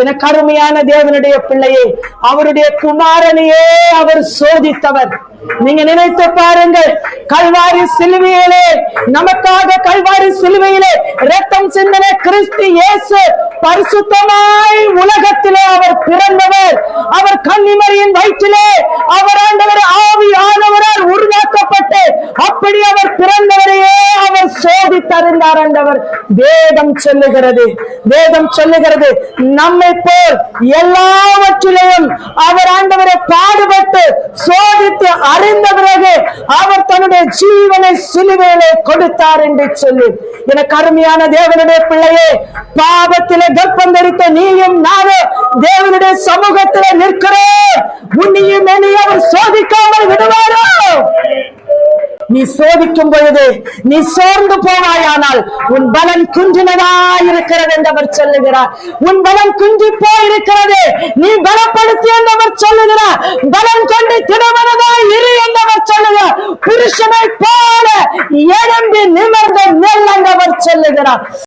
எனக்கு அருமையான தேவனுடைய பிள்ளையே, அவருடைய குமாரனையே அவர் சோதித்தவர். நீங்க நினைத்து பாருங்கள், கல்வாரி சிலுவையிலே நமக்காக கல்வாரி சிலுவையிலே இரத்தம் சிந்தின கிறிஸ்து இயேசு பரிசுத்தமாய் உலகத்திலே அவர் பிறந்தவர். அவர் கன்னிமரியின் வயிற்றிலே அவர் ஆண்டவர் ஆவியானவரால் உருவாக்கப்பட்டு அப்படி அவர் பிறந்தவரையே அவர் சோதித்தறிந்தார். ஆண்டவர் வேதம் சொல்லுகிறது, வேதம் சொல்லுகிறது, நம்மை போல் எல்லாவற்றிலையும் அவர் ஆண்டவரை பாடுபட்டு சோதித்து அறிந்த பிறகு அவர் தன்னுடைய ஜீவனை சிலுவையிலே கொடுத்தார் என்று சொல்லி, எனக்கு அருமையான தேவனுடைய பிள்ளையே, பாவத்திலே கர்ப்பம் தரித்த நீயும் நானும் தேவனுடைய சமூகத்திலே நிற்கிறோம். உன்னையும் என்னையும் அவர் சோதிக்காமல் விடுவாரோ? நீ சோதிக்கும் பொழுது நீ சோர்ந்து போவாயானால் உன் பலம் குன்றினதாய் இருக்கிறது என்றவர் சொல்லுகிறார். உன் பலம் குன்றி போயிருக்கிறது, நீ பலப்படுத்தி என்றவர் சொல்லுகிறார். பலம் கொண்டு திடமனதாய் இரு என்றவர் சொல்லுகிறார். புருஷனை போல எழும்பி நிமிர்ந்த நெல் என்றவர் சொல்லுகிறார்.